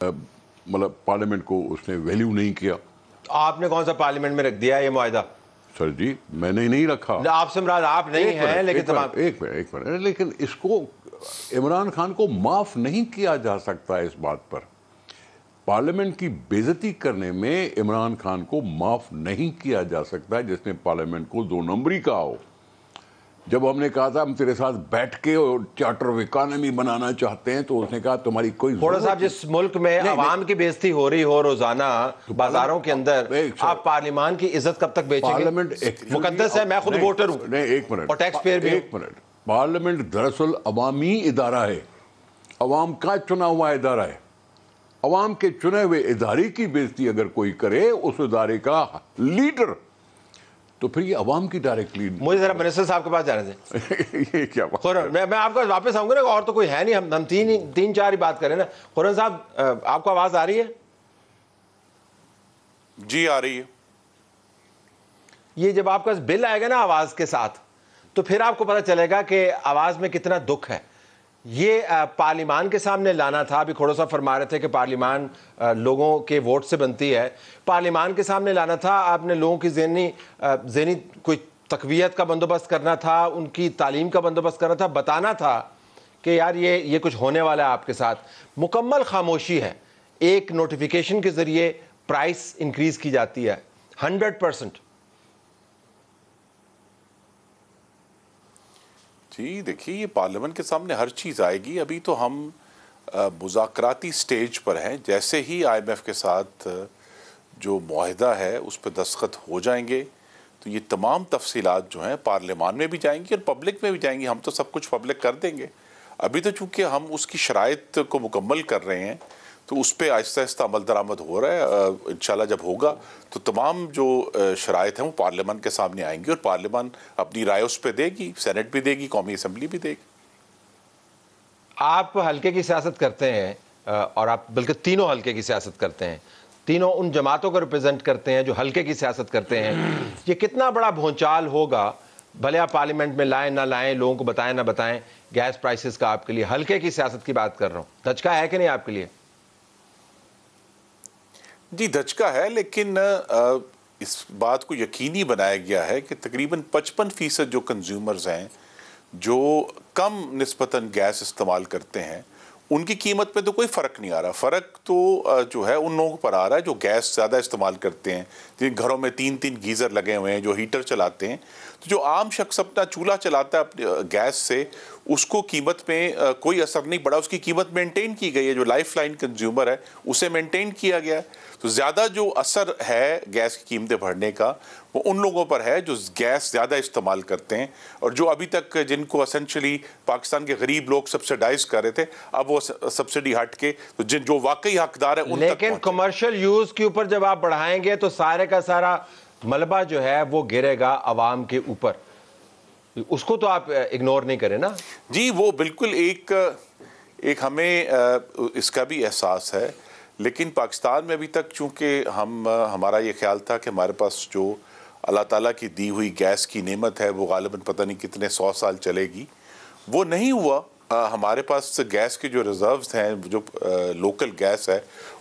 مطلب پارلیمنٹ کو اس نے ویلیو نہیں کیا. آپ نے کون سا پارلیمنٹ میں رکھ دیا یہ معاہدہ؟ سر جی میں نے نہیں رکھا. آپ سے مراد آپ نہیں ہیں لیکن تمام ایک منٹ لیکن اس کو عمران خان کو معاف نہیں کیا جا سکتا ہے. اس بات پر پارلیمنٹ کی بے عزتی کرنے میں عمران خان کو معاف نہیں کیا جا سکتا جس نے پارلیمنٹ کو 2 نمبری کہا ہو. جب ہم نے کہا تھا ہم تیرے ساتھ بیٹھ کے اور چارٹر آف اکانومی بنانا چاہتے ہیں تو اس نے کہا تمہاری کوئی کھوڑا صاحب جس ملک میں عوام کی بے عزتی ہو رہی ہو روزانہ بازاروں کے اندر آپ پارلیمان کی عزت کب تک بیچیں گے؟ پارلیمنٹ مقدس ہے، میں خود ووٹر ہوں. نہیں ایک منٹ اور ٹیکس پیئر بھی. ایک منٹ. پارلیمنٹ دراصل عوامی ادارہ ہے، عوام کا چنا ہوا ادارہ ہے. عوام کے چنے ہوئے ادارے کی بے عزتی اگر کوئی کرے اس ادارے کا لیڈر تو پھر یہ عوام کی ڈائریکٹلی. مجھے ذرا منسٹر صاحب کے پاس جانے دیں. یہ کیا بات؟ میں آپ کو واپس آؤں گا نا، اور تو کوئی ہے نہیں، ہم تین چار ہی بات کریں نا. خورن صاحب آپ کو آواز آ رہی ہے؟ جی آ رہی ہے. یہ جب آپ کا بل آئے گا نا آواز کے ساتھ تو پھر آپ کو پتہ چلے گا کہ آواز میں کتنا دکھ ہے. یہ پارلیمان کے سامنے لانا تھا. ابھی کھوڑا صاحب فرما رہے تھے کہ پارلیمان لوگوں کے ووٹ سے بنتی ہے. پارلیمان کے سامنے لانا تھا. آپ نے لوگوں کی ذہنی کوئی تقویت کا بندوبست کرنا تھا، ان کی تعلیم کا بندوبست کرنا تھا، بتانا تھا کہ یار یہ کچھ ہونے والا ہے آپ کے ساتھ. مکمل خاموشی ہے. ایک نوٹیفیکیشن کے ذریعے پرائس انکریز کی جاتی ہے 100%. جی دیکھیے یہ پارلیمنٹ کے سامنے ہر چیز آئے گی. ابھی تو ہم مذاکراتی سٹیج پر ہیں. جیسے ہی IMF کے ساتھ جو معاہدہ ہے اس پہ دستخط ہو جائیں گے تو یہ تمام تفصیلات جو ہیں پارلیمان میں بھی جائیں گی اور پبلک میں بھی جائیں گی. ہم تو سب کچھ پبلک کر دیں گے. ابھی تو چونکہ ہم اس کی شرائط کو مکمل کر رہے ہیں تو اس پہ آہستہ آہستہ عمل درآمد ہو رہا ہے. انشاءاللہ جب ہوگا تو تمام جو شرائط ہیں وہ پارلیمان کے سامنے آئیں گی اور پارلیمان اپنی رائے اس پہ دے گی، سینٹ بھی دے گی، قومی اسمبلی بھی دے گی. آپ حلقے کی سیاست کرتے ہیں اور آپ بلکہ تینوں حلقے کی سیاست کرتے ہیں. تینوں ان جماعتوں کو ریپرزینٹ کرتے ہیں جو حلقے کی سیاست کرتے ہیں. یہ کتنا بڑا بھونچال ہوگا، بھلے آپ پارلیمنٹ میں لائیں نہ لائیں، لوگوں کو بتائیں نہ بتائیں، گیس پرائسز کا آپ کے لیے حلقے کی سیاست کی بات کر رہا ہوں. دھچکا ہے کہ نہیں آپ کے لیے؟ جی دھچکا ہے، لیکن اس بات کو یقینی بنایا گیا ہے کہ تقریباً 55% جو کنزیومرز ہیں جو کم نسبتاً گیس استعمال کرتے ہیں ان کی قیمت میں تو کوئی فرق نہیں آ رہا. فرق تو جو ہے ان لوگوں پر آ رہا ہے جو گیس زیادہ استعمال کرتے ہیں، جن گھروں میں 3 گیزر لگے ہوئے ہیں، جو ہیٹر چلاتے ہیں. تو جو عام شخص اپنا چولہا چلاتا ہے اپنے گیس سے، اس کو قیمت میں کوئی اثر نہیں پڑا. اس کی قیمت مینٹین کی گئی ہے. جو لائف لائن کنزیومر ہے اسے مینٹین کیا گیا ہے. تو زیادہ جو اثر ہے گیس کی قیمتیں بڑھنے کا وہ ان لوگوں پر ہے جو گیس زیادہ استعمال کرتے ہیں اور جو ابھی تک جن کو اسینشلی پاکستان کے غریب لوگ سبسیڈائز کر رہے تھے، اب وہ سبسڈی ہٹ کے جو واقعی حقدار ہے ان تک. لیکن کمرشل یوز کے اوپر جب آپ بڑھائیں گے تو سارے کا سارا ملبہ جو ہے وہ گرے گا عوام کے اوپر. اس کو تو آپ اگنور نہیں کریں نا. جی وہ بالکل ایک ہمیں اس کا بھی احساس ہے، لیکن پاکستان میں ابھی تک چونکہ ہمارا یہ خیال تھا کہ ہمارے پاس جو اللہ تعالیٰ کی دی ہوئی گیس کی نعمت ہے وہ غالباً پتہ نہیں کتنے 100 سال چلے گی، وہ نہیں ہوا. ہمارے پاس گیس کے جو ریزروز ہیں، جو لوکل گیس ہے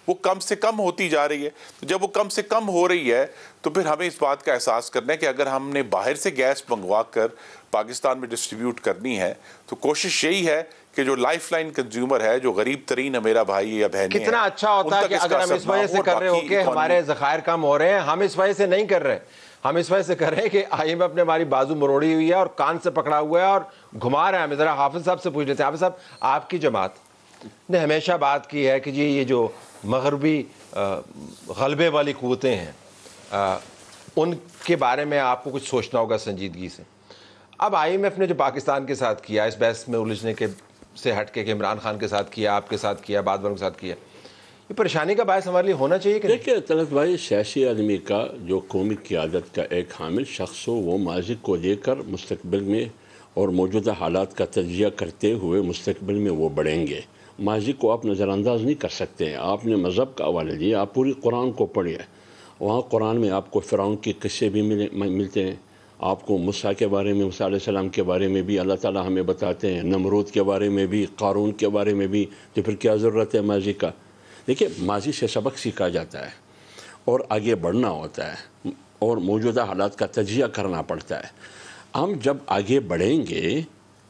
وہ کم سے کم ہوتی جا رہی ہے. تو جب وہ کم سے کم ہو رہی ہے تو پھر ہمیں اس بات کا احساس کرنا ہے کہ اگر ہم نے باہر سے گیس منگوا کر پاکستان میں ڈسٹریبیوٹ کرنی ہے تو کوشش یہی ہے کہ جو لائف لائن کنزیومر ہے، جو غریب ترین ہے، میرا بھائی یا بہن ہے، کتنا اچھا ہوتا ہے کہ اگر ہم اس وجہ سے کر رہے ہو کہ ہمارے ذخائر کم ہو رہے ہیں. ہم اس وجہ سے نہیں کر رہے، ہم اس وجہ سے کر رہے ہیں کہ IMF نے ہماری بازو مروڑی ہوئی ہے اور کان سے پکڑا ہوا ہے اور گھما رہے ہیں. ہمیں ذرا حافظ صاحب سے پوچھ لیتے ہیں. حافظ صاحب، آپ کی جماعت نے ہمیشہ بات کی ہے کہ جی یہ جو مغربی غلبے والی قوتیں ہیں ان کے بارے میں آپ کو کچھ سوچنا ہوگا سنجیدگی سے. اب IMF نے جو پاکستان کے ساتھ کیا، اس بحث میں الجھنے کے سے ہٹ کے کہ عمران خان کے ساتھ کیا، آپ کے ساتھ کیا، بعد والوں کے ساتھ کیا، یہ پریشانی کا باعث ہمارے لیے ہونا چاہیے کہ دیکھیے طلعت بھائی، سیاسی آدمی کا جو قومی قیادت کا ایک حامل شخص ہو، وہ ماضی کو دے کر مستقبل میں اور موجودہ حالات کا تجزیہ کرتے ہوئے مستقبل میں وہ بڑھیں گے. ماضی کو آپ نظر انداز نہیں کر سکتے ہیں. آپ نے مذہب کا حوالہ دیا، آپ پوری قرآن کو پڑھیے. وہاں قرآن میں آپ کو فرعون کے قصے بھی ملتے ہیں. آپ کو موسیٰ کے بارے میں، موسیٰ علیہ السلام کے بارے میں بھی اللہ تعالیٰ ہمیں بتاتے ہیں، نمرود کے بارے میں بھی، قارون کے بارے میں بھی. تو پھر کیا ضرورت ہے ماضی کا؟ دیکھیے ماضی سے سبق سیکھا جاتا ہے اور آگے بڑھنا ہوتا ہے اور موجودہ حالات کا تجزیہ کرنا پڑتا ہے. ہم جب آگے بڑھیں گے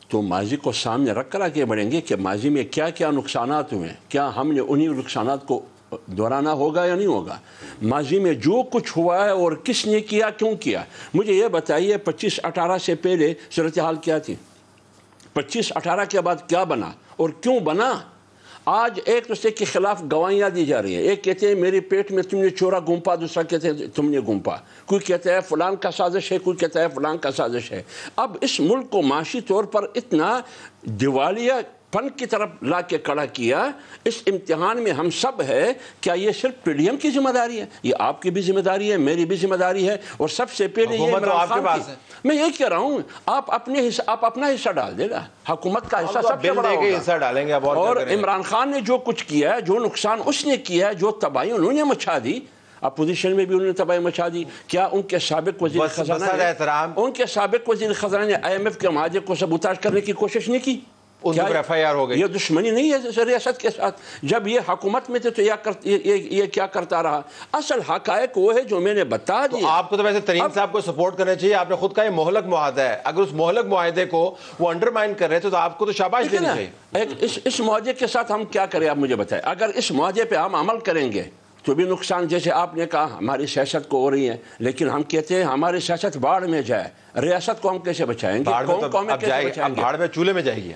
تو ماضی کو سامنے رکھ کر آگے بڑھیں گے کہ ماضی میں کیا کیا نقصانات ہوئے، کیا ہم نے انہی نقصانات کو دہرانا ہوگا یا نہیں ہوگا. ماضی میں جو کچھ ہوا ہے اور کس نے کیا، کیوں کیا. مجھے یہ بتائیے 25/18 سے پہلے صورتحال کیا تھی، 25/18 کے بعد کیا بنا اور کیوں بنا. آج ایک دوسرے کے خلاف گواہیاں دی جا رہی ہیں. ایک کہتے ہیں میرے پیٹ میں تم نے چورا گھونپا، دوسرا کہتے ہیں تم نے گھونپا. کوئی کہتا ہے فلان کا سازش ہے، کوئی کہتا ہے فلان کا سازش ہے. اب اس ملک کو معاشی طور پر اتنا دیوالیہ پن کی طرف لا کے کھڑا کیا. اس امتحان میں ہم سب ہے. کیا یہ صرف پی ڈی ایم کی ذمہ داری ہے؟ یہ آپ کی بھی ذمہ داری ہے، میری بھی ذمہ داری ہے، اور سب سے پہلے یہ عمران خان کی. میں یہ کہہ رہا ہوں آپ اپنا حصہ ڈال دے گا. حکومت کا حصہ سب سے بڑا ہوگا. اور عمران خان نے جو کچھ کیا ہے، جو نقصان اس نے کیا ہے، جو تباہی انہوں نے مچا دی، اپوزیشن میں بھی انہوں نے تباہی مچا دی. کیا ان کے سابق وزیر خزانہ نے آئی ایم ایف کے معاہدے کو سبوتاژ کرنے کی کوشش نہیں کی؟ ایف آئی آر ہو گئی. یہ دشمنی نہیں ہے ریاست کے ساتھ. جب یہ حکومت میں تھے تو یہ کیا کرتا رہا. اصل حقائق وہ ہے جو میں نے بتا دیا. آپ کو تو ویسے ترین صاحب کو سپورٹ کرنا چاہیے. آپ نے خود کہا یہ مہلک معاہدہ ہے. اگر اس مہلک معاہدے کو وہ انڈرمائن کر رہے تھے تو آپ کو تو شاباش دینی چاہیے. اس معاہدے کے ساتھ ہم کیا کریں آپ مجھے بتائیں. اگر اس معاہدے پہ ہم عمل کریں گے تو بھی نقصان، جیسے آپ نے کہا ہماری سیاست کو ہو رہی ہے، لیکن ہم کہتے ہیں ہماری سیاست باڑھ میں جائے. ریاست کو ہم کیسے بچائیں گے؟ باڑھ میں چولہے میں جائے گی.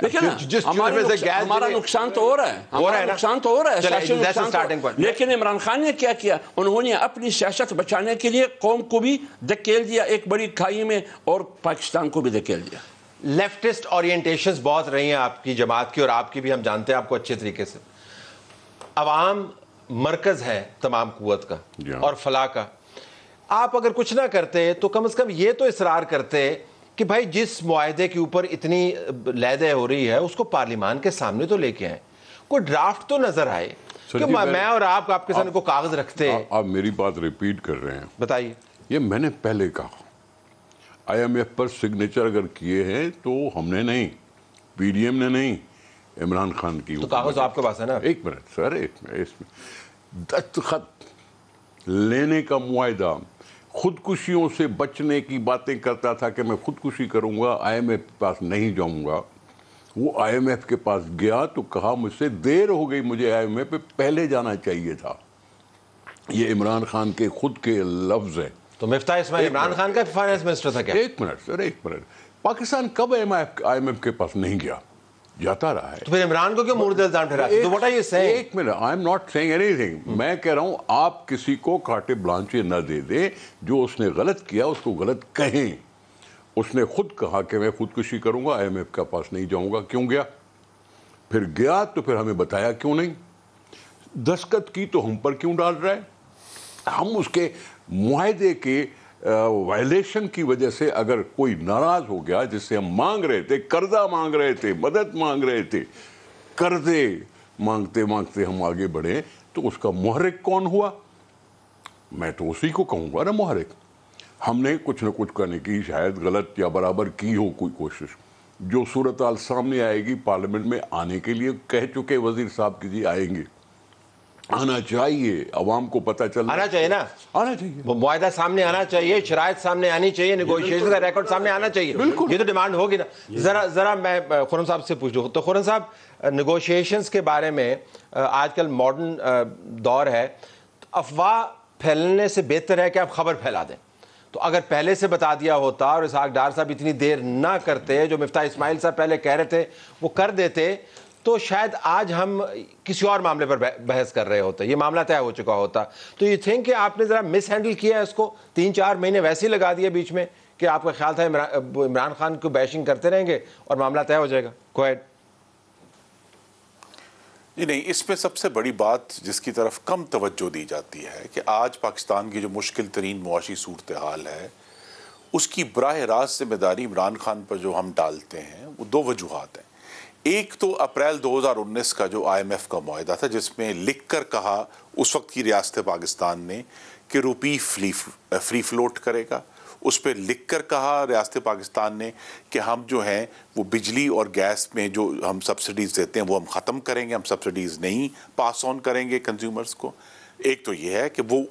ہمارا نقصان تو ہو رہا ہے، ہمارا نقصان تو ہو رہا ہے. لیکن عمران خان نے کیا کیا؟ انہوں نے اپنی سیاست بچانے کے لیے قوم کو بھی دھکیل دیا ایک بڑی کھائی میں اور پاکستان کو بھی دھکیل دیا. لیفٹسٹ اورینٹیشنز بہت رہی ہیں آپ کی جماعت کی، اور آپ کی بھی ہم جانتے ہیں آپ کو اچھے طریقے سے. عوام مرکز ہے تمام قوت کا اور فلاح کا. آپ اگر کچھ نہ کرتے تو کم از کم یہ تو اصرار کرتے کہ بھائی جس معاہدے کے اوپر اتنی لیدے ہو رہی ہے اس کو پارلیمان کے سامنے تو لے کے آئیں، کوئی ڈرافٹ تو نظر آئے. کہ میں اور آپ کے سامنے کو کاغذ رکھتے. آپ میری بات ریپیٹ کر رہے ہیں. بتائیے. یہ میں نے پہلے کہا آئی ایم ایف پر سگنیچر اگر کیے ہیں تو ہم نے نہیں، پی ڈی ایم نے نہیں، عمران خان کی. تو کاغذ آپ کے پاس ہے نا. ایک منٹ سر، ایک منٹ. دستخط لینے کا معاہدہ خودکشیوں سے بچنے کی باتیں کرتا تھا کہ میں خودکشی کروں گا، آئی ایم ایف کے پاس نہیں جاؤں گا. وہ آئی ایم ایف کے پاس گیا تو کہا مجھ سے دیر ہو گئی، مجھے آئی ایم ایف پہ پہلے جانا چاہیے تھا. یہ عمران خان کے خود کے لفظ ہیں. تو مفتاح اسماعیل عمران خان کا فائنانس منسٹر تھا کیا؟ ایک منٹ سر، ایک منٹ. پاکستان کب آئی ایم ایف کے پاس نہیں گیا؟ جاتا رہا ہے. تو پھر عمران کو کیوں مورد الزام ٹھہراتے؟ تو what are you saying؟ ایک منٹ، آئی ایم ناٹ سیئنگ اینی تھنگ. میں کہہ رہا ہوں آپ کسی کو کاٹے بلانچے نہ دے دیں. جو اس نے غلط کیا اس کو غلط کہیں. اس نے خود کہا کہ میں خودکشی کروں گا، آئی ایم ایف کے پاس نہیں جاؤں گا. کیوں گیا؟ پھر گیا تو پھر ہمیں بتایا کیوں نہیں. دستخط کی تو ہم پر کیوں ڈال رہا ہے؟ ہم اس کے معاہدے کے وائلیشن کی وجہ سے اگر کوئی ناراض ہو گیا، جس سے ہم مانگ رہے تھے، قرضہ مانگ رہے تھے، مدد مانگ رہے تھے، قرضے مانگتے مانگتے ہم آگے بڑھے، تو اس کا محرک کون ہوا؟ میں تو اسی کو کہوں گا نا محرک. ہم نے کچھ نہ کچھ کرنے کی شاید غلط یا برابر کی ہو کوئی کوشش. جو صورتحال سامنے آئے گی پارلیمنٹ میں آنے کے لیے کہہ چکے وزیر صاحب کہ جی آئیں گے. آنا چاہیے، عوام کو پتہ چلنا آنا چاہیے نا، آنا چاہیے. وہ معاہدہ سامنے آنا چاہیے، شرائط سامنے آنی چاہیے، نیگوشیشن کا ریکارڈ سامنے آنا چاہیے. یہ تو ڈیمانڈ ہوگی نا. ذرا میں خورم صاحب سے پوچھ لوں. تو خورم صاحب، نیگوشیشنز کے بارے میں آج کل ماڈرن دور ہے، افواہ پھیلنے سے بہتر ہے کہ آپ خبر پھیلا دیں. تو اگر پہلے سے بتا دیا ہوتا اور اسحاق ڈار صاحب اتنی دیر نہ کرتے، جو مفتاح اسماعیل صاحب پہلے کہہ رہے تھے وہ کر دیتے، تو شاید آج ہم کسی اور معاملے پر بحث کر رہے ہوتے، یہ معاملہ طے ہو چکا ہوتا. تو یہ تھنک کہ آپ نے ذرا مس ہینڈل کیا ہے اس کو. 3-4 مہینے ویسے ہی لگا دیے بیچ میں کہ آپ کا خیال تھا عمران خان کو بیشنگ کرتے رہیں گے اور معاملہ طے ہو جائے گا. Go ahead. جی نہیں، اس میں سب سے بڑی بات جس کی طرف کم توجہ دی جاتی ہے کہ آج پاکستان کی جو مشکل ترین معاشی صورتحال ہے اس کی براہ راست ذمہ داری عمران خان پر جو ہم ڈالتے ہیں وہ 2 وجوہات ہیں. ایک تو اپریل 2019 کا جو آئی ایم ایف کا معاہدہ تھا، جس میں لکھ کر کہا اس وقت کی ریاست پاکستان نے کہ روپی فری فلوٹ کرے گا اس پہ لکھ کر کہا ریاست پاکستان نے کہ ہم جو ہیں وہ بجلی اور گیس میں جو ہم سبسڈیز دیتے ہیں وہ ہم ختم کریں گے, ہم سبسڈیز نہیں پاس آن کریں گے کنزیومرز کو. ایک تو یہ ہے کہ وہ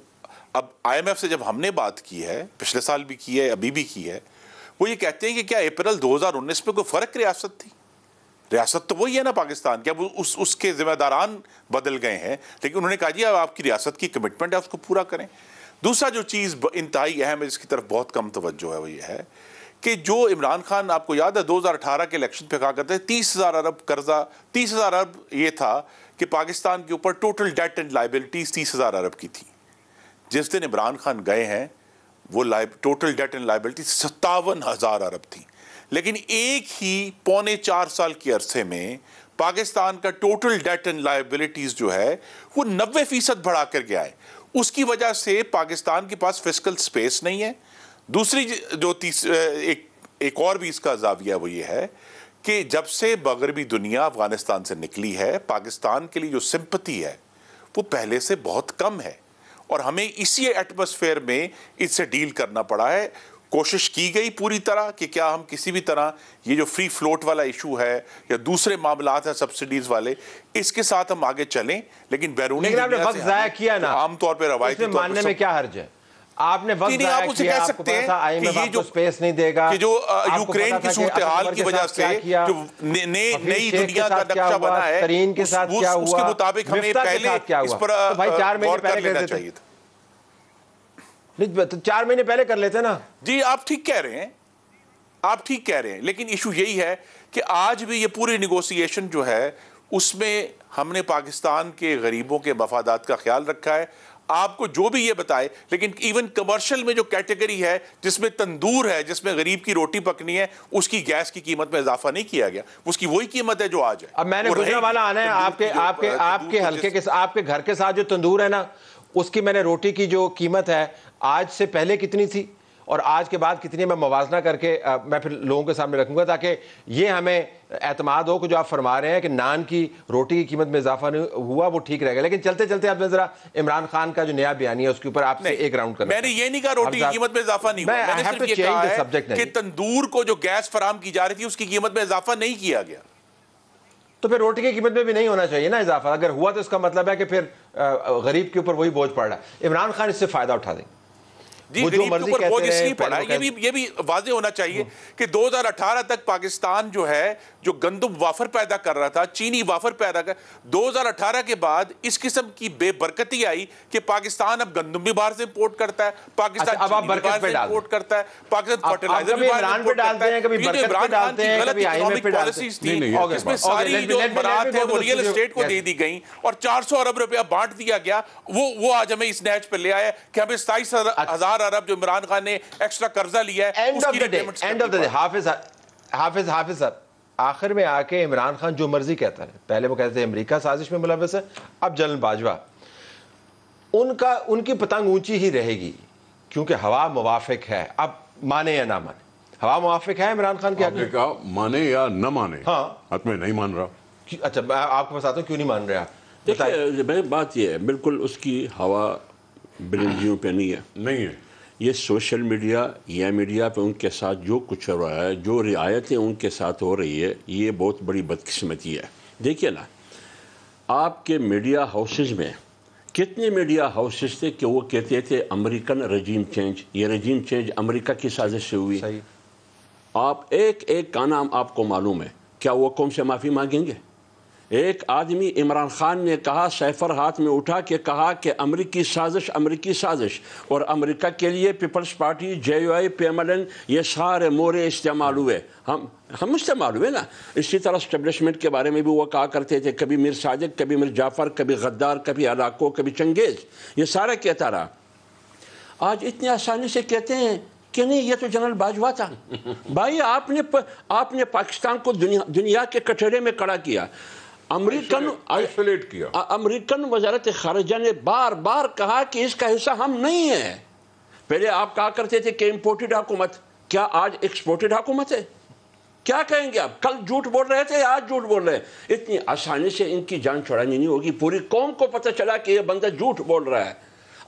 اب آئی ایم ایف سے جب ہم نے بات کی ہے, پچھلے سال بھی کی ہے, ابھی بھی کی ہے, وہ یہ کہتے ہیں کہ کیا اپریل 2019 میں کوئی فرق ریاست تھی؟ ریاست تو وہی ہے نا پاکستان کی, اب اس کے ذمہ داران بدل گئے ہیں, لیکن انہوں نے کہا جی اب آپ کی ریاست کی کمٹمنٹ ہے اس کو پورا کریں. دوسرا جو چیز انتہائی اہم ہے جس کی طرف بہت کم توجہ ہے وہ یہ ہے کہ جو عمران خان, آپ کو یاد ہے 2018 کے الیکشن پہ کہا کرتے ہیں 30,000 ارب قرضہ, 30,000 ارب یہ تھا کہ پاکستان کے اوپر ٹوٹل ڈیٹ اینڈ لائبلٹیز 30,000 ارب کی تھی. جس دن عمران خان گئے ہیں وہ ٹوٹل ڈیٹ اینڈ لائبلٹی 57,000 ارب تھی. لیکن ایک ہی 3.25 سال کے عرصے میں پاکستان کا ٹوٹل ڈیٹ اینڈ لائبلٹیز جو ہے وہ 90% بڑھا کر گیا ہے. اس کی وجہ سے پاکستان کے پاس فسکل سپیس نہیں ہے. دوسری جو ایک اور بھی اس کا زاویہ وہ یہ ہے کہ جب سے مغربی دنیا افغانستان سے نکلی ہے, پاکستان کے لیے جو سمپتی ہے وہ پہلے سے بہت کم ہے, اور ہمیں اسی ایٹماسفیئر میں اس سے ڈیل کرنا پڑا ہے. کوشش کی گئی پوری طرح کہ کیا ہم کسی بھی طرح یہ جو فری فلوٹ والا ایشو ہے یا دوسرے معاملات ہیں سبسڈیز والے, اس کے ساتھ ہم آگے چلیں, لیکن بیرونی دنیا سے ضائع کیا نا عام طور پہ روایتی طور ماننے میں کیا حرج ہے؟ آپ نے وقت ضائع کیا, آپ کو پتا تھا آئی ایم ایف آپ کو سپیس نہیں دے گا, کہ جو یوکرین کی صورتحال کی وجہ سے جو نئی دنیا کا نقشہ بنا ہے ترین کے ساتھ کیا ہوا, اس کے مطابق ہمیں پہلے اس پر غور کر لینا چاہیے تھا. 4 مہینے پہلے کر لیتے نا. جی آپ ٹھیک کہہ رہے ہیں, آپ ٹھیک کہہ رہے ہیں, لیکن ایشو یہی ہے کہ آج بھی یہ پوری نیگوسیشن جو ہے اس میں ہم نے پاکستان کے غریبوں کے مفادات کا خیال رکھا ہے. آپ کو جو بھی یہ بتائے, لیکن ایون کمرشل میں جو کیٹیگری ہے جس میں تندور ہے, جس میں غریب کی روٹی پکنی ہے, اس کی گیس کی قیمت میں اضافہ نہیں کیا گیا, اس کی وہی قیمت ہے جو آج ہے. اب میں نے گجرا والا آنا ہے آپ کے حلقے کے, آپ کے گھر کے ساتھ جو تندور ہے نا, اس کی میں نے روٹی کی جو قیمت ہے آج سے پہلے کتنی تھی اور آج کے بعد کتنی, میں موازنہ کر کے میں پھر لوگوں کے سامنے رکھوں گا تاکہ یہ ہمیں اعتماد ہو کہ جو آپ فرما رہے ہیں کہ نان کی روٹی کی قیمت میں اضافہ نہیں ہوا وہ ٹھیک رہے گا. لیکن چلتے چلتے آپ نے ذرا عمران خان کا جو نیا بیانیہ ہے اس کے اوپر آپ سے ایک راؤنڈ کرنا. میں نے یہ نہیں کہا روٹی کی قیمت میں اضافہ نہیں ہوا, میں نے صرف یہ کہا ہے کہ تندور کو جو گیس فراہم کی جا رہی تھی اس کی قیمت میں اضافہ نہیں کیا گیا. تو پھر روٹی کی قیمت میں بھی نہیں ہونا چاہیے نا اضافہ, اگر ہوا تو اس کا مطلب ہے کہ پھر غریب کے اوپر وہی بوجھ پڑ رہا ہے. عمران خان اس سے فائدہ اٹھا دیں. جی غریب کے اوپر بوجھ اس لیے پڑا, یہ بھی واضح ہونا چاہیے کہ 2018 تک پاکستان جو ہے جو گندم وافر پیدا کر رہا تھا, چینی وافر پیدا کر, 2018 کے بعد اس قسم کی بے برکتی آئی کہ پاکستان اب گندم بھی باہر سے امپورٹ کرتا ہے, پاکستان چینی بھی باہر سے امپورٹ کرتا ہے, پاکستان فرٹیلائزر بھی باہر سے امپورٹ کرتا ہے. یہ جو عمران خان کی غلط اکنامک پالیسیز تھی اس میں ساری جو برات ہے وہ ریل اسٹیٹ کو دے دی گئیں اور 400 ارب روپیہ بانٹ دیا گیا, وہ آج ہمیں اس نہج پہ لے آیا کہ ہمیں 27,000 ارب جو عمران خان نے ایکسٹرا قرضہ لیا ہے اینڈ آف دا ڈے. حافظ صاحب آخر میں آ کے عمران خان جو مرضی کہتا ہے, پہلے وہ کہتے ہیں امریکہ سازش میں ملوث ہے, اب جنرل باجوہ ان کی پتنگ اونچی ہی رہے گی کیونکہ ہوا موافق ہے. اب مانے یا نہ مانے, ہوا موافق ہے عمران خان کی. آپ نے کہا مانے یا نہ مانے, ہاں میں نہیں مان رہا. اچھا میں آپ کو بتاتا ہوں کیوں نہیں مان رہے آپ. دیکھیے بات یہ ہے, بالکل اس کی ہوا بلندیوں پہ نہیں ہے. یہ سوشل میڈیا یا میڈیا پہ ان کے ساتھ جو کچھ ہو رہا ہے, جو رعایتیں ان کے ساتھ ہو رہی ہے, یہ بہت بڑی بدقسمتی ہے. دیکھیے نا, آپ کے میڈیا ہاؤسز میں کتنے میڈیا ہاؤسز تھے کہ وہ کہتے تھے امریکن رجیم چینج, یہ رجیم چینج امریکہ کی سازش سے ہوئی. آپ ایک کا نام آپ کو معلوم ہے, کیا وہ قوم سے معافی مانگیں گے؟ ایک آدمی عمران خان نے کہا, سیفر ہاتھ میں اٹھا کے کہا کہ امریکی سازش, اور امریکہ کے لیے پیپلز پارٹی, JUI, PMLN, یہ سارے مورے استعمال ہوئے, ہم استعمال ہوئے نا. اسی طرح اسٹیبلشمنٹ کے بارے میں بھی وہ کہا کرتے تھے, کبھی میر صادق, کبھی میر جعفر, کبھی غدار, کبھی ہلاکو, کبھی چنگیز, یہ سارا کہتا رہا. آج اتنی آسانی سے کہتے ہیں کہ نہیں یہ تو جنرل باجوہ تھا. بھائی آپ نے پاکستان کو دنیا کے کٹہرے میں کھڑا کیا. امریکن وزارت خارجہ نے بار بار کہا کہ اس کا حصہ ہم نہیں ہیں. پہلے آپ کہا کرتے تھے کہ امپورٹڈ حکومت, کیا آج ایکسپورٹڈ حکومت ہے؟ کیا کہیں گے آپ؟ کل جھوٹ بول رہے تھے, آج جھوٹ بول رہے ہیں. اتنی آسانی سے ان کی جان چھڑانی نہیں ہوگی. پوری قوم کو پتہ چلا کہ یہ بندہ جھوٹ بول رہا ہے.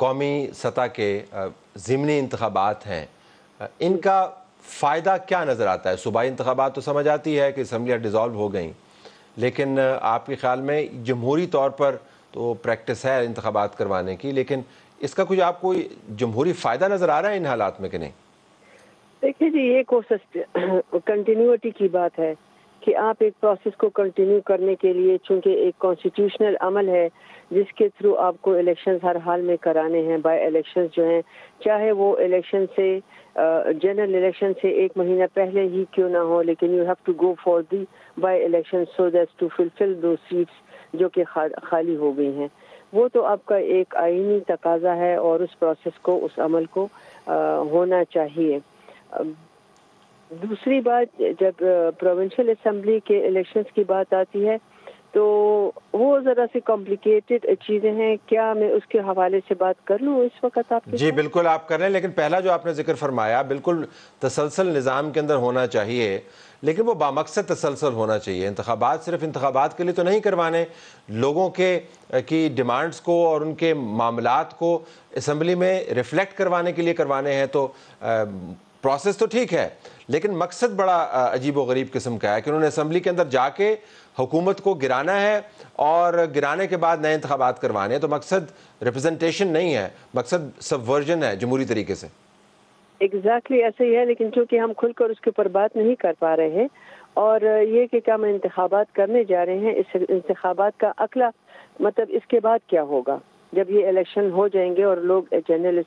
قومی سطح کے ضمنی انتخابات ہیں، ان کا فائدہ کیا نظر آتا ہے؟ صوبائی انتخابات تو سمجھ آتی ہے کہ اسمبلیاں ڈیزالو ہو گئیں، لیکن آپ کے خیال میں جمہوری طور پر تو پریکٹس ہے انتخابات کروانے کی، لیکن اس کا کچھ آپ کو جمہوری فائدہ نظر آ رہا ہے ان حالات میں کہ نہیں؟ دیکھیے جی، یہ کنٹینیوٹی کی بات ہے کہ آپ ایک پروسیس کو کنٹینیو کرنے کے لیے، چونکہ ایک کانسٹیٹیوشنل عمل ہے جس کے تھرو آپ کو الیکشنز ہر حال میں کرانے ہیں، بائی الیکشنز جو ہیں، چاہے وہ الیکشن سے جنرل الیکشن سے 1 مہینہ پہلے ہی کیوں نہ ہو، لیکن you have to go for the by election so that to fulfil دو سیٹس جو کہ خالی ہو گئی ہیں۔ وہ تو آپ کا ایک آئینی تقاضا ہے اور اس پروسیس کو، اس عمل کو ہونا چاہیے۔ دوسری بات، جب پروونشل اسمبلی کے الیکشنز کی بات آتی ہے تو وہ ذرا سی کمپلیکیٹڈ چیزیں ہیں۔ کیا میں اس کے حوالے سے بات کر لوں اس وقت آپ کے جی بالکل آپ کر رہے ہیں، لیکن پہلا جو آپ نے ذکر فرمایا بالکل تسلسل نظام کے اندر ہونا چاہیے، لیکن وہ بامقصد تسلسل ہونا چاہیے۔ انتخابات صرف انتخابات کے لیے تو نہیں کروانے، لوگوں کی ڈیمانڈز کو اور ان کے معاملات کو اسمبلی میں ریفلیکٹ کروانے کے لیے کروانے ہیں، تو پروسیس تو ٹھیک ہے، لیکن مقصد بڑا عجیب و غریب قسم کا ہے کہ انہوں نے اسمبلی کے اندر جا کے حکومت کو گرانا ہے اور گرانے کے بعد نئے انتخابات کروانے ہیں، تو مقصد ریپرزنٹیشن نہیں ہے، مقصد سبورژن ہے جمہوری طریقے سے۔ ایگزیکٹلی ایسے ہی ہے، لیکن چونکہ ہم کھل کر اس کے اوپر بات نہیں کر پا رہے ہیں، اور یہ کہ کیا ہم انتخابات کرنے جا رہے ہیں، اس انتخابات کا اگلا مطلب اس کے بعد کیا ہوگا جب یہ الیکشن ہو جائیں گے اور لوگ جنرل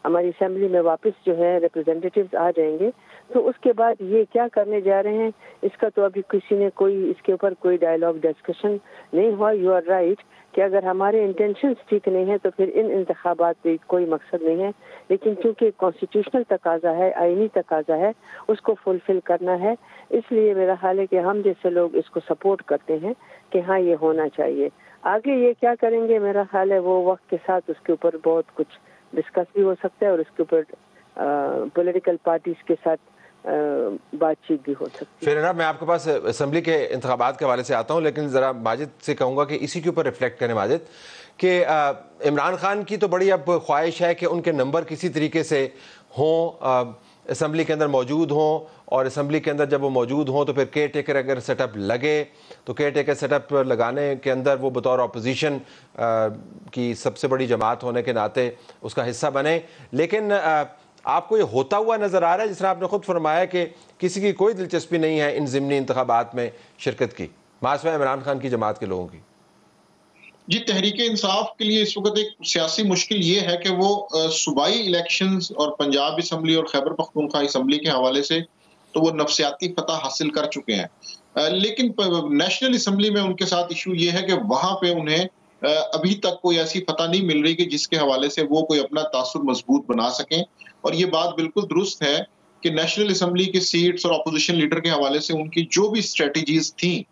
ہماری اسمبلی میں واپس جو ہے ریپرزینٹیٹیوز آ جائیں گے، تو اس کے بعد یہ کیا کرنے جا رہے ہیں اس کا تو ابھی کسی نے اس کے اوپر کوئی ڈائیلاگ ڈسکشن نہیں ہوا۔ یو آر رائٹ کہ اگر ہمارے انٹینشنز ٹھیک نہیں ہیں تو پھر ان انتخابات پہ کوئی مقصد نہیں ہے، لیکن چونکہ کانسٹیٹیوشنل تقاضا ہے، آئینی تقاضا ہے، اس کو فلفل کرنا ہے، اس لیے میرا خیال ہے کہ ہم جیسے لوگ اس کو سپورٹ کرتے ہیں کہ ہاں یہ ہونا چاہیے۔ آگے یہ کیا کریں گے، میرا خیال ہے وہ وقت کے ساتھ اس کے اوپر بہت کچھ ڈسکس بھی ہو سکتا ہے اور اس کے اوپر پولیٹیکل پارٹیز کے ساتھ بات چیت بھی ہو سکتی ہے۔ پھر میں آپ کے پاس اسمبلی کے انتخابات کے حوالے سے آتا ہوں، لیکن ذرا ماجد سے کہوں گا کہ اسی کے اوپر ریفلیکٹ کریں ماجد، کہ عمران خان کی تو بڑی اب خواہش ہے کہ ان کے نمبر کسی طریقے سے ہوں، اسمبلی کے اندر موجود ہوں، اور اسمبلی کے اندر جب وہ موجود ہوں تو پھر کیئر ٹیکر اگر سیٹ اپ لگے تو کیئر ٹیکر سیٹ اپ لگانے کے اندر وہ بطور اپوزیشن کی سب سے بڑی جماعت ہونے کے ناطے اس کا حصہ بنے۔ لیکن آپ کو یہ ہوتا ہوا نظر آ رہا ہے، جس طرح آپ نے خود فرمایا کہ کسی کی کوئی دلچسپی نہیں ہے ان ضمنی انتخابات میں شرکت کی، ماسوائے عمران خان کی جماعت کے لوگوں کی؟ جی، تحریک انصاف کے لیے اس وقت ایک سیاسی مشکل یہ ہے کہ وہ صوبائی الیکشنز اور پنجاب اسمبلی اور خیبر پختونخوا اسمبلی کے حوالے سے تو وہ نفسیاتی فتح حاصل کر چکے ہیں، لیکن نیشنل اسمبلی میں ان کے ساتھ ایشو یہ ہے کہ وہاں پہ انہیں ابھی تک کوئی ایسی فتح نہیں مل رہی کہ جس کے حوالے سے وہ کوئی اپنا تاثر مضبوط بنا سکیں۔ اور یہ بات بالکل درست ہے کہ نیشنل اسمبلی کی سیٹس اور اپوزیشن لیڈر کے حوالے سے ان کی جو بھی اسٹریٹجیز تھیں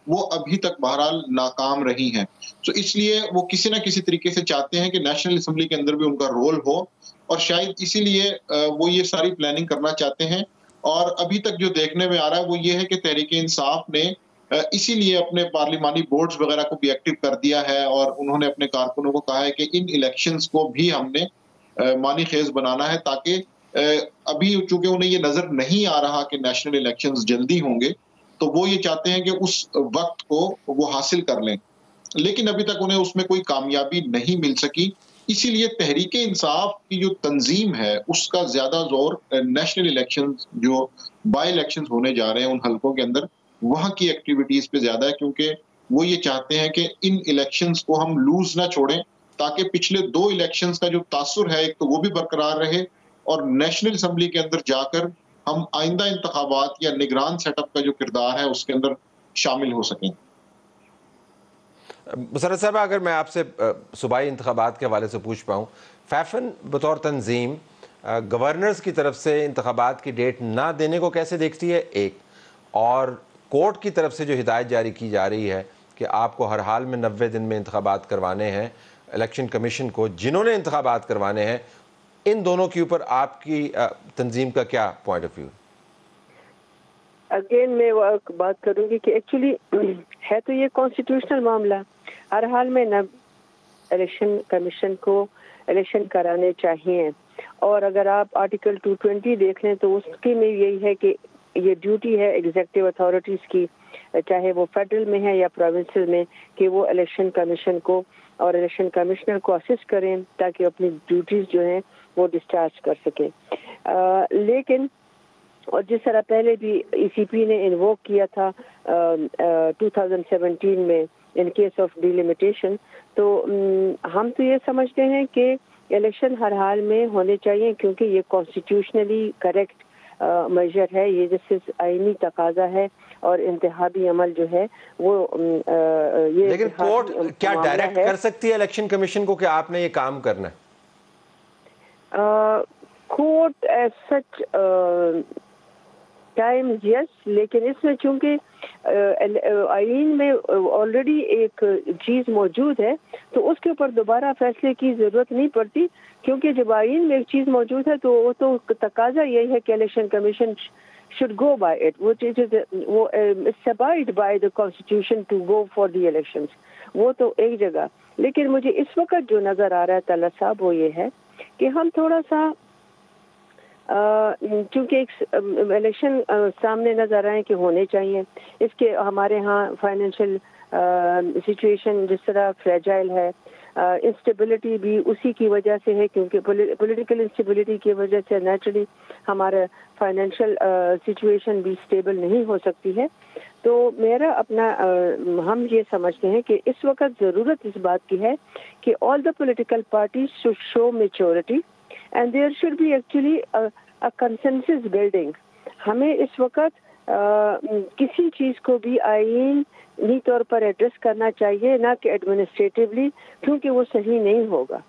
وہ ابھی تک بہرحال ناکام رہی ہیں، تو اس لیے وہ کسی نہ کسی طریقے سے چاہتے ہیں کہ نیشنل اسمبلی کے اندر بھی ان کا رول ہو، اور شاید اسی لیے وہ یہ ساری پلاننگ کرنا چاہتے ہیں۔ اور ابھی تک جو دیکھنے میں آ رہا ہے وہ یہ ہے کہ تحریک انصاف نے اسی لیے اپنے پارلیمانی بورڈز وغیرہ کو بھی ایکٹیو کر دیا ہے، اور انہوں نے اپنے کارکنوں کو کہا ہے کہ ان الیکشنز کو بھی ہم نے معنی خیز بنانا ہے، تاکہ ابھی چونکہ انہیں یہ نظر نہیں آ رہا کہ نیشنل الیکشنز جلدی ہوں گے تو وہ یہ چاہتے ہیں کہ اس وقت کو وہ حاصل کر لیں، لیکن ابھی تک انہیں اس میں کوئی کامیابی نہیں مل سکی۔ اسی لیے تحریک انصاف کی جو تنظیم ہے اس کا زیادہ زور نیشنل الیکشنز جو بائی الیکشنز ہونے جا رہے ہیں ان حلقوں کے اندر وہاں کی ایکٹیویٹیز پہ زیادہ ہے، کیونکہ وہ یہ چاہتے ہیں کہ ان الیکشنز کو ہم لوز نہ چھوڑیں، تاکہ پچھلے 2 الیکشنز کا جو تاثر ہے ایک تو وہ بھی برقرار رہے، اور نیشنل اسمبلی کے اندر جا کر ہم آئندہ انتخابات یا نگران سیٹ اپ کا جو کردار ہے اس کے اندر شامل ہو سکیں۔ مسرت صاحب، اگر میں آپ سے صوبائی انتخابات کے حوالے سے پوچھ پاؤں، فیفن بطور تنظیم گورنرز کی طرف سے انتخابات کی ڈیٹ نہ دینے کو کیسے دیکھتی ہے، ایک، اور کورٹ کی طرف سے جو ہدایت جاری کی جا رہی ہے کہ آپ کو ہر حال میں 90 دن میں انتخابات کروانے ہیں، الیکشن کمیشن کو جنہوں نے انتخابات کروانے ہیں، ان دونوں کے اوپر آپ کی تنظیم کا کیا پوائنٹ آف ویو؟ اگین میں بات کروں گی کہ ایکچولی ہے تو یہ کانسٹیٹیوشنل معاملہ، ہر حال میں الیکشن کمیشن کو الیکشن کرانے چاہیے. اور اگر آپ آرٹیکل 220 دیکھ لیں تو اس کے میں یہی ہے کہ یہ ڈیوٹی ہے ایگزیکٹو اتھارٹیز کی, چاہے وہ فیڈرل میں ہے یا پروونسل میں, کہ وہ الیکشن کمیشن کو اور الیکشن کمشنر کو اسسٹ کریں تاکہ اپنی ڈیوٹیز جو ہیں وہ ڈسچارج کر سکیں. لیکن اور جس طرح پہلے بھی ای سی پی نے انووک کیا تھا 2017 میں ان کیس آف ڈیلیمیٹیشن, تو ہم تو یہ سمجھتے ہیں کہ الیکشن ہر حال میں ہونے چاہیے کیونکہ یہ کانسٹیٹیوشنلی کریکٹ میجر ہے, یہ جس سے آئینی تقاضا ہے اور انتخابی عمل جو ہے وہ یہ. لیکن کورٹ کیا ڈائریکٹ کر سکتی ہے الیکشن کمیشن کو کہ آپ نے یہ کام کرنا ہے؟ Court as such time yes, لیکن اس میں چونکہ آئین میں آلریڈی ایک چیز موجود ہے تو اس کے اوپر دوبارہ فیصلے کی ضرورت نہیں پڑتی, کیونکہ جب آئین میں ایک چیز موجود ہے تو وہ تو تقاضا یہی ہے کہ election commission should go by it, which is abide by the constitution to go for the elections. وہ تو ایک جگہ. لیکن مجھے اس وقت جو نظر آ رہا ہے طلعت صاحب وہ یہ ہے کہ ہم تھوڑا سا چونکہ ایک الیکشن سامنے نظر آئے کہ ہونے چاہیے, اس کے ہمارے ہاں فائنینشیل سچویشن جس طرح فریجائل ہے, انسٹیبلٹی بھی اسی کی وجہ سے ہے کیونکہ پولیٹیکل انسٹیبلٹی کی وجہ سے نیچرلی ہمارا فائنینشیل سچویشن بھی اسٹیبل نہیں ہو سکتی ہے. تو میرا اپنا ہم یہ سمجھتے ہیں کہ اس وقت ضرورت اس بات کی ہے کہ all the political parties should show maturity and there should be actually consensus building. ہمیں اس وقت کسی چیز کو بھی آئینی طور پر ایڈریس کرنا چاہیے, نہ کہ ایڈمنسٹریٹیولی, کیونکہ وہ صحیح نہیں ہوگا.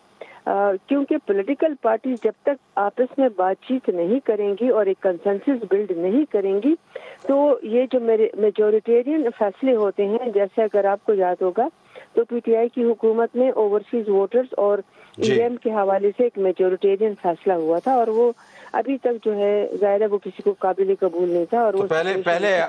کیونکہ پولیٹیکل پارٹیز جب تک آپس میں بات چیت نہیں کریں گی اور ایک کنسنسس بلڈ نہیں کریں گی تو یہ جو میجورٹیرین فیصلے ہوتے ہیں, جیسے اگر آپ کو یاد ہوگا تو پی ٹی آئی کی حکومت میں اوورسیز ووٹرز اور ای ایم کے حوالے سے ایک میجورٹیرین فیصلہ ہوا تھا, اور وہ ابھی تک جو ہے ظاہر ہے وہ کسی کو قابل قبول نہیں تھا. اور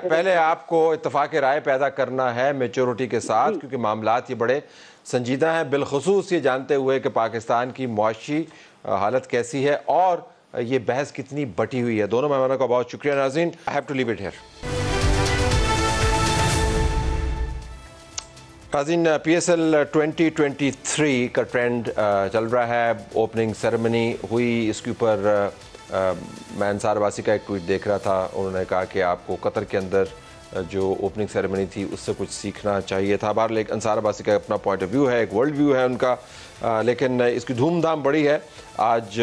پہلے آپ کو اتفاق رائے پیدا کرنا ہے میچورٹی کے ساتھ, کیونکہ معاملات یہ بڑے سنجیدہ ہیں, بالخصوص یہ جانتے ہوئے کہ پاکستان کی معاشی حالت کیسی ہے اور یہ بحث کتنی بٹی ہوئی ہے. دونوں مہمانوں کا بہت شکریہ. ناظرین, I have to leave it here. ناظرین, پی ایس ایل 2023 کا ٹرینڈ چل رہا ہے. اوپننگ سیریمنی ہوئی, اس کے اوپر میں انصار عباسی کا ایک ٹویٹ دیکھ رہا تھا, انہوں نے کہا کہ آپ کو قطر کے اندر جو اوپننگ سیریمنی تھی اس سے کچھ سیکھنا چاہیے تھا. بہرحال ایک انصار عباسی کا اپنا پوائنٹ آف ویو ہے, ایک ورلڈ ویو ہے ان کا, لیکن اس کی دھوم دھام بڑی ہے. آج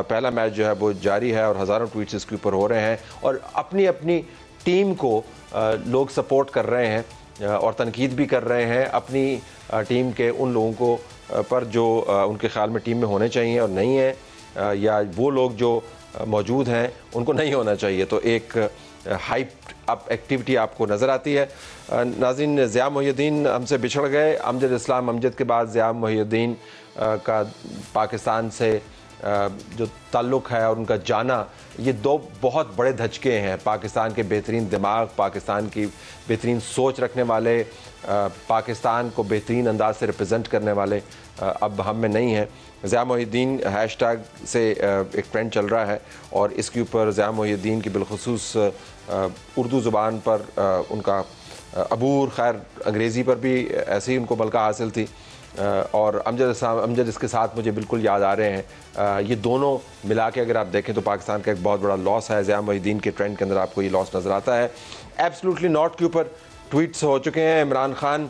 پہلا میچ جو ہے وہ جاری ہے اور ہزاروں ٹویٹس اس کے اوپر ہو رہے ہیں, اور اپنی اپنی ٹیم کو لوگ سپورٹ کر رہے ہیں اور تنقید بھی کر رہے ہیں اپنی ٹیم کے ان لوگوں کو پر جو ان کے خیال میں ٹیم میں ہونے چاہیے اور نہیں ہیں, یا وہ لوگ جو موجود ہیں ان کو نہیں ہونا چاہیے. تو ایک ہائپ اپ ایکٹیویٹی آپ کو نظر آتی ہے. ناظرین, ضیاء محی الدین ہم سے بچھڑ گئے. امجد اسلام امجد کے بعد ضیاء محی الدین کا پاکستان سے جو تعلق ہے اور ان کا جانا, یہ دو بہت بڑے دھچکے ہیں. پاکستان کے بہترین دماغ, پاکستان کی بہترین سوچ رکھنے والے, پاکستان کو بہترین انداز سے ریپرزینٹ کرنے والے اب ہم میں نہیں ہیں. ضیاء محی الدین ہیش ٹیگ سے ایک ٹرینڈ چل رہا ہے, اور اس کے اوپر ضیاء محی الدین کی بالخصوص اردو زبان پر ان کا عبور, خیر انگریزی پر بھی ایسے ہی ان کو ملکہ حاصل تھی, اور امجد اس کے ساتھ مجھے بالکل یاد آ رہے ہیں. یہ دونوں ملا کے اگر آپ دیکھیں تو پاکستان کا ایک بہت بڑا لاس ہے. ضیاء محی الدین کے ٹرینڈ کے اندر آپ کو یہ لاس نظر آتا ہے. ایبسلوٹلی ناٹ کے اوپر ٹویٹس ہو چکے ہیں. عمران خان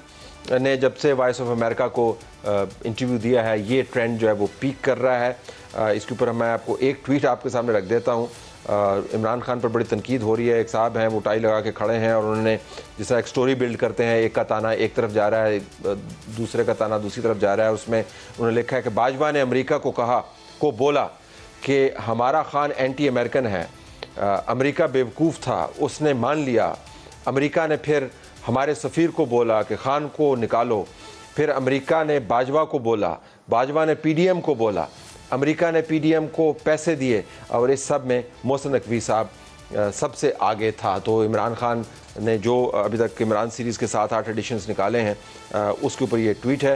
نے جب سے وائس آف امریکہ کو انٹرویو دیا ہے, یہ ٹرینڈ جو ہے وہ پیک کر رہا ہے. اس کے اوپر میں آپ کو ایک ٹویٹ آپ کے سامنے رکھ دیتا ہوں. عمران خان پر بڑی تنقید ہو رہی ہے. ایک صاحب ہیں, وہ ٹائی لگا کے کھڑے ہیں اور انہوں نے جس طرح ایک سٹوری بلڈ کرتے ہیں, ایک کا تانا ایک طرف جا رہا ہے, دوسرے کا تانا دوسری طرف جا رہا ہے. اس میں انہوں نے لکھا ہے کہ باجوہ نے امریکہ کو بولا کہ ہمارا خان اینٹی امریکن ہے. امریکہ بیوقوف تھا, اس نے مان لیا. امریکہ نے پھر ہمارے سفیر کو بولا کہ خان کو نکالو. پھر امریکہ نے باجوہ کو بولا, باجوہ نے پی ڈی ایم کو بولا, امریکہ نے پی ڈی ایم کو پیسے دیے, اور اس سب میں محسن نقوی صاحب سب سے آگے تھا. تو عمران خان نے جو ابھی تک عمران سیریز کے 7-8 ایڈیشنز نکالے ہیں اس کے اوپر یہ ٹویٹ ہے.